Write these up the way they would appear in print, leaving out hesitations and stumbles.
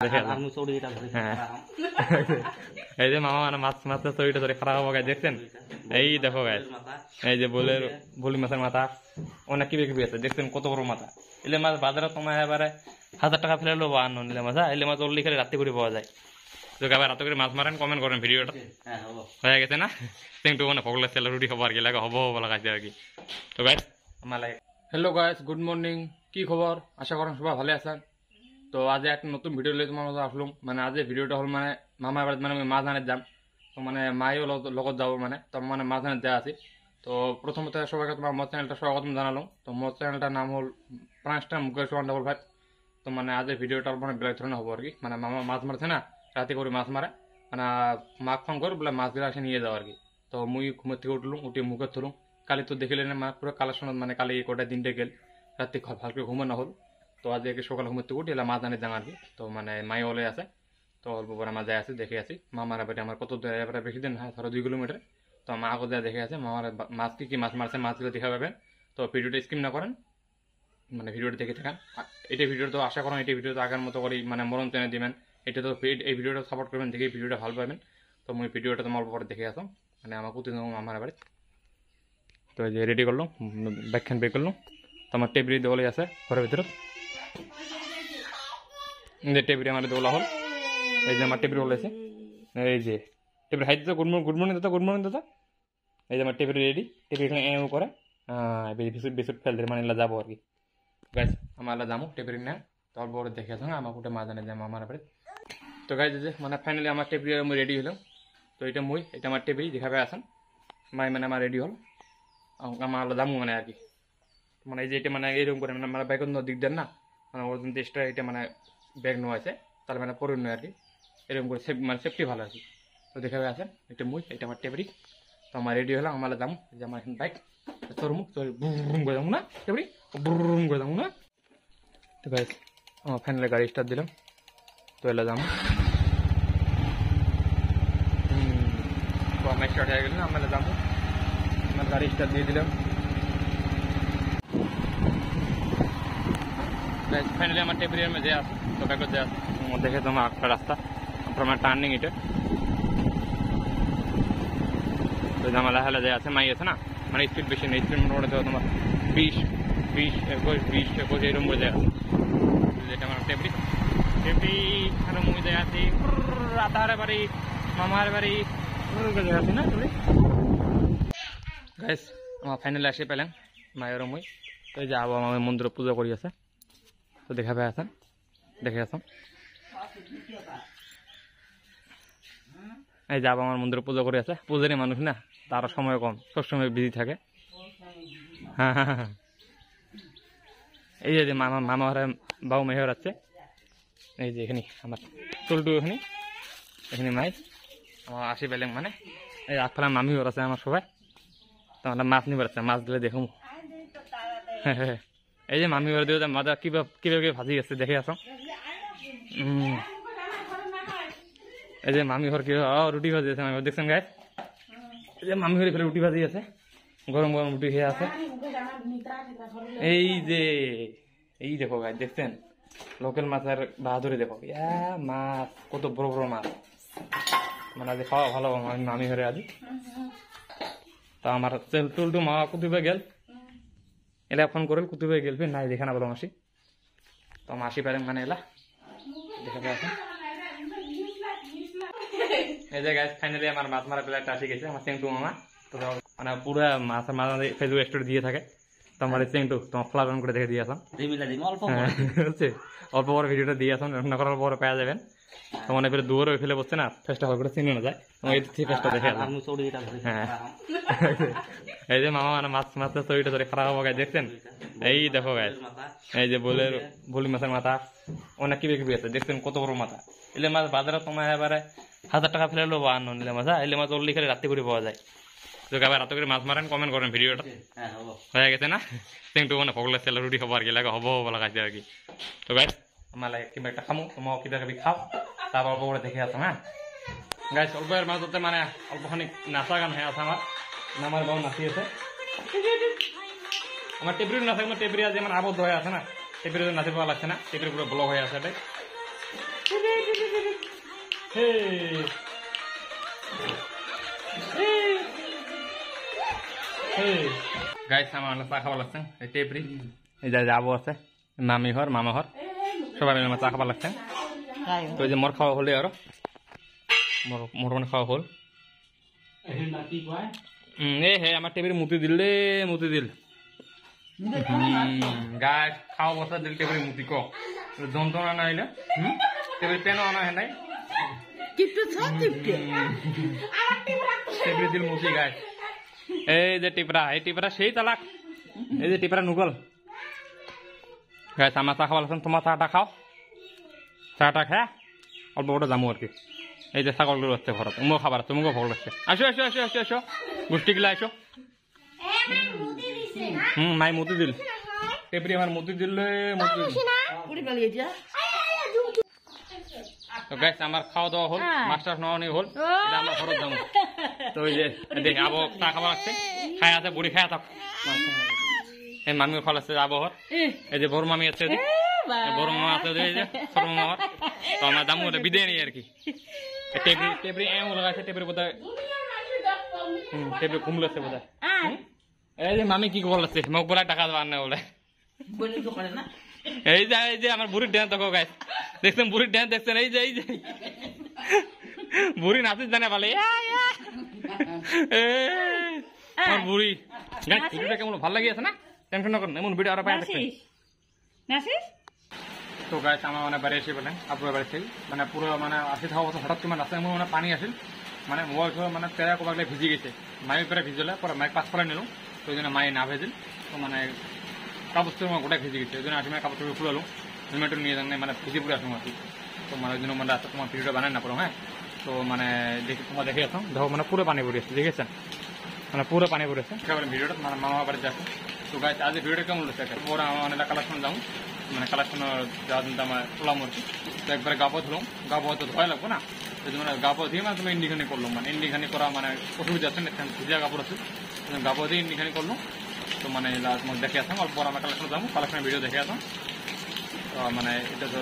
দেখে হ্যাঁ এই যে মামা মানে মাছ মাছের শরীরটা ধরে খারাপ হবো গাছ দেখছেন এই দেখো গাছ এই যে বলি মাছের মাথা অনেক কিবে আছে দেখছেন কত বড় মাথা এলে মাছ বাজারে তোমার এবারে 1000 টাকা ফেলে লো আনো নিলে মাছ এলে মাছ ওরলি খেলে রাত্রি করে পাওয়া যায় তো আবার রাত করে মাছ মারেন কমেন্ট করেন ভিডিওটা হয়ে গেছে না কিন্তু মানে ভগলের তেল রুটি খাবার কি লাগে হবো লাগাইছে আর কি তো গাইস আমার লাগে হ্যালো গাইস গুড মর্নিং কি খবর আশা করেন সবাই ভালো আছেন তো আজ একটা নতুন ভিডিও লিয়ে তোমার মধ্যে আসলাম মানে আজ ভিডিওটা হল মানে মামার বাড়িতে মানে মাছ আনে যাম তো মানে মাইও লগত যাবো মানে তো মানে মাছ আনে যা আছি তো প্রথমত সবাইকে তোমার মোর চ্যানেলটা স্বাগতম জানালাম তো মোর চ্যানেলটার নাম হল প্রাণটা মুকেশ 155 তো মানে আজ ভিডিওটা মানে বেলা ধরনের হবো আর কি মানে মামা মাছ মারছে না রাতে করে মাছ মারে মানে মাছ ফোন করে বলে মাছগুলো আসে নিয়ে যাও আর কি তো মুই ঘুমের থেকে উঠলুম উঠে মুখে ধরুম কালি তো দেখিলেন মানে পুরো কালার সময় মানে কালি কটা দিনটা গেল রাতে ভালকে ঘুমানো হল তো আজ সকালে ঘুমের থেকে উঠে এলাম মাছ আনে যাং আর কি তো মানে মাই ওলে আছে তো অল্প পরে মাছ যায় আছে দেখে আছি মামার বাড়ি আমার কত এবারে বেশি দিন হয় ধরো 2 কিলোমিটার তো মা আগত যা দেখে আছে মামার মাছ কি মাছ মারছে মাছগুলো দেখা পাবেন তো ভিডিওটা স্কিপ না করেন মানে ভিডিওটা দেখে থাকেন এটা ভিডিও তো আশা করেন এই ভিডিও তো আগের মতো করে মানে মরণ টেনে দিবেন এটা তো এই ভিডিওটা সাপোর্ট করবেন দেখে ভিডিওটা ভালো পাবেন তো মুই ভিডিওটা তোমার অল্প পরে দেখে আসলাম মানে আমার প্রতিদিন আমার বাড়ি তো এই যে রেডি করলাম ব্যাগখান বের করলাম তো আমার টেবিল দেওয়ালে আছে ঘরের ভিতরে টেবিল আমার দেওয়া হল এই যে আমার টেবিল বলেছে এই যে টেবিল হাইট তো গুড মর্নিং দাদা এই যে আমার টেবিল রেডি টেবিল এখানে এও করে বিস্কুট ফেল দিয়ে মানে যাবো আর কি গাছ আমার যাবো টেবিল না তো অল্প পরে দেখে আসলাম আমার গোটে মা জানে যাবো আমার বাড়ি তো গাছ যে মানে ফাইনালি আমার টেবিল আমি রেডি হলাম তো এটা এটা আমার টেবিল দেখাবে আসেন মাই মানে আমার রেডি হল আমার যাবো মানে আর কি মানে এই যে এটা মানে এইরকম করে মানে আমার ব্যাগের দিক দেন না মানে ওর জন্য এক্সট্রা এটা মানে ব্যাগ নেওয়া আছে তার মানে পরে নয় আর কি এরকম করে মানে সেফটি ভালো আর কি তো দেখাবে আসেন এটা এটা আমার টেবিল তো আমার রেডি হলাম আমার যাবো যে আমার এখন বাইক চড়মু বুম করে যাবো না টেবিল বুম করে যাবো না তো গাইস আমার ফাইনালি গাড়ি স্টার্ট দিলাম তো এলা যাবো তো আমার স্টার্ট হয়ে গেল না আমরা যাবো আমার গাড়ি স্টার্ট দিয়ে দিলাম ফাইনালি আমার টেবিলের মধ্যে আছে তো ব্যাগত যে আছে দেখে তোমার একটা রাস্তা আমার টার্নিং এটা তো আমার লাহালা যে আছে মাই আছে না মানে স্পিড বেশি নেই স্পিড মোটামুটি তোমার 20 21 এরকম করে যায় যেটা আমার টেবিল এখানে মুই যায় আছি রাতাহারে বাড়ি মামার বাড়ি আছে না তুমি গাইস আমার ফাইনালি আসে পেলাম মায়ের মুই তো এই যে আবার আমার মন্দিরে পূজা করি আছে তো দেখাবে আসেন দেখে আসুন এই যাব আমার মন্দিরে পুজো করে আছে পূজারি মানুষ না তার সময় কম সবসময় বিজি থাকে হ্যাঁ এই যে মামা ঘরে বাবু মেহর আছে এই যে এখানে আমার চুলটু এখানে মাই আমার আসি পেলেন মানে এই আগফালে মামি ঘর আছে আমার সবাই তো আমরা মাছ নিবার আছে মাছ দিলে দেখুন হ্যাঁ এই যে মামি ঘরে দিয়ে মাদা কিভাবে ভাজি আছে দেখে আসো এই যে মামি ঘর কি রুটি ভাজি আছে মামি দেখছেন গায়ে এই যে মামি ঘরে ফেলে রুটি ভাজি আছে গরম গরম রুটি খেয়ে আছে এই দেখো গায়ে দেখছেন লোকাল মাছের বাহাদুরি দেখো মাছ কত বড় বড় মাছ মানে আজ খাওয়া ভালো মামি ঘরে আজ তা আমার টুলটু মা কুতুবে গেল এলা ফোন করল কুতুবে গেল ফির নাই দেখে না বলো মাসি তো মাসি পারেন মানে এলা দেখে আসেন এই যে গাইস ফাইনালি আমার মাছ মারা প্লেটটা আসি গেছে আমার চেংটু মামা তো মানে পুরো মাছের মাঝে ফেসবুক স্টোরি দিয়ে থাকে তো আমার চেংটু তোমার ফ্লাগ অন করে দেখে দিয়ে আসলাম অল্প বড় ভিডিওটা দিয়ে আসলাম রান্না করার পরে পাওয়া যাবেন তো মনে করে দূরে ফেলে বসছে না ফেসটা ভালো করে চিনে না যায় এই ফেসটা দেখে হ্যাঁ এই যে মামা মানে মাছের শরীরটা ধরে খারাপ হবো গাছ দেখছেন এই দেখো গাছ এই যে বলি মাছের মাথা অনেক কিবে আছে দেখছেন কত বড় মাথা এলে মাছ বাজারে তোমার এবারে 1000 টাকা ফেলে লো আনো নিলে মাছ এলে মাছ ওরলি খেলে রাত্রি করে পাওয়া যায় তো আবার রাত করে মাছ মারেন কমেন্ট করেন ভিডিওটা হয়ে গেছে না কিন্তু মানে ভগলের তেল রুটি খাবার কি লাগে হবো লাগাইছে আর কি তো গাছ আমার লাগে কিবা একটা খামো তোমার কিবা কিবি খাও তারপর অল্প করে দেখে আসো হ্যাঁ গাছ অল্পের মাঝতে মানে অল্পখানি নাচা গান হয়ে আছে আমার বাবু নাচি আছে আমার টেবিল না থাকে টেবিল যেমন আবদ্ধ হয়ে আছে না টেবিল নাচি পাওয়া লাগছে না টেবিল পুরো ব্লক হয়ে আছে এটাই গাইস আমার চা খাবার লাগছে এই টেপরি এই যে যাবো আছে মামি ঘর মামা ঘর সবাই মিলে আমার চা খাবার লাগছে তো এই যে মোর খাওয়া হলে আরো মোটামুটি খাওয়া হল এ হে আমার টেবিল মুতি দিল রে মুতি দিল গাছ খাওয়া বসা দিল টেবিল মুতি ক যন্ত্রণা না হইলে টেবিল পেন আনা হয় নাই টেবিল দিল মুতি গাছ এই যে টিপরা সেই তালাক এই যে টিপরা নুগল গাছ আমার চা খাওয়া লাগছেন তোমার চাটা খাও চাটা খা অল্প করে যাবো আর কি এই যে ছাগলগুলো হচ্ছে ঘর তুমিও খাবার তুমিও ভোগ লাগছে আসো আসো আসো আসো আসো গোষ্ঠীগুলো আসো মাই মুতি দিল টেপরি আমার মুতি দিল তো গাইস আমার খাওয়া দাওয়া হল মাস্টার নেওয়া হল এটা আমার ঘর যাবো তো ওই যে দেখে আবো চা খাবার লাগছে খাই আছে বুড়ি খাই থাক এই মামিও খাওয়া লাগছে যাবো ঘর এই যে বড় মামি আছে বড় মামা আছে এই যে ছোট মামা তো আমার দামু বিদায় নেই আর কি টেবরি এমন লাগাইছে টেবরি বোধহয় টেবরি ঘুমলেছে বোধহয় এই যে মামি কি বলছে মোক বলে টাকা দেওয়ার না বলে এই যে আমার বুড়ির ড্যান্স দেখো গাইস দেখছেন বুড়ির ড্যান্স দেখছেন এই যে বুড়ি নাচিস জানে বলে আমার বুড়ি গাইস ভিডিওটা কেমন ভালো লাগিয়েছে না টেনশন না করেন এমন ভিডিও আরো পাই দেখছেন তো গাইস আমার মানে বাড়ি এসে বলেন আপনার বাড়ি থেকে মানে পুরো মানে আসি থাকা অবস্থা হঠাৎ করে রাস্তায় এমন মানে পানি আসেন মানে মোবাইল মানে তেরা কোবাগলে ভিজে গেছে মায়ের পরে ভিজলে পরে মায়ের পাঁচ ফেলা নিলাম তো ওই জন্য মায়ে না ভেজেন তো মানে কাপড় চোপড় গোটা ভিজে গেছে ওই জন্য আসলে কাপড় চোপড় খুলে হেলমেটও নিয়ে যান মানে ভিজে পুরো আসুন আর কি তো মানে ওই জন্য মানে রাস্তা তোমার ভিডিওটা বানায় না পুরো হ্যাঁ তো মানে দেখি তোমার দেখে আসো দেখো মানে পুরো পানি পড়ে আসছে দেখেছেন মানে পুরো পানি পড়েছে ভিডিওটা মানে মামা বাড়ি যাচ্ছে তো গাইস আজ ভিডিওটা কেমন লাগছে পরে আমার মানে কালেকশন যাবো মানে কালেকশন যাওয়ার জন্য আমার তোলাম আর কি তো একবারে গাবো ধুলাম গাবো হয়তো ধোয়া লাগবো না ওই জন্য গাবো দিয়ে মানে তুমি ইন্ডিখানি করলাম মানে ইন্ডিখানি করা মানে অসুবিধা আছে না ভিজা কাপড় আছে গাবো দিয়ে ইন্ডিখানি করলাম তো মানে তোমাকে দেখে আসলাম অল্প পর আমরা কালেকশন যাবো কালেকশনের ভিডিও দেখে আসলাম তো মানে এটা তো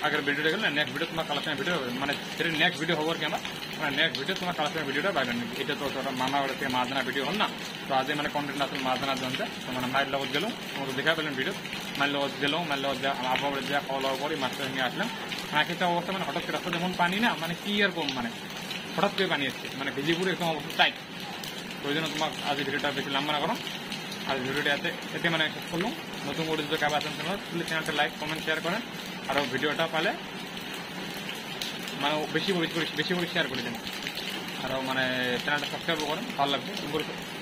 আগের ভিডিওটা গেলে না নেক্সট ভিডিও তোমার কালেকশনের ভিডিও মানে সেটা নেক্সট ভিডিও হবো আর কি আমার মানে নেক্সট ভিডিও তোমার কালেকশনের ভিডিওটা পাইবেন এটা তো মামা বাড়ি থেকে মাছ জানা ভিডিও হল না তো আজকে মানে কন্টেন্ট আসলে মাছ জানার জন্য তো মানে মায়ের লগত গেলাম তোমাকে দেখা পেলেন ভিডিও মায়ের লগত গেলাম মায়ের লগত যা আবহাওয়া বাড়ি যা খাওয়া দাওয়া করে মাছটা নিয়ে আসলাম মানে খেতে অবস্থা মানে হঠাৎ করে রাস্তা যেমন পানি না মানে কি আর কম মানে হঠাৎ করে পানি আসছে মানে ভিজিপুরে একদম অবস্থা টাইট ওই জন্য তোমার আজ ভিডিওটা বেশি লম্বা না করো আর ভিডিওটা এতে মানে শেষ করলাম নতুন করে যদি কাজ আসেন প্লিজ চ্যানেলটা লাইক কমেন্ট শেয়ার করেন আর ভিডিওটা পালে মানে বেশি করে শেয়ার করে দেন আর মানে চ্যানেলটা সাবস্ক্রাইব করেন ভালো লাগবে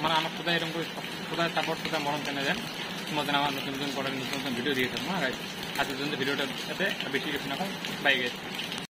মানে আমার কোথায় এরকম করে কোথায় সাপোর্ট কোথায় মরণ চ্যানেল দেন তোমার যেন আমার নতুন করে নতুন ভিডিও দিয়ে থাকবো হ্যাঁ আজকের জন্য ভিডিওটা এতে বেশি কিছু না বাই গেছে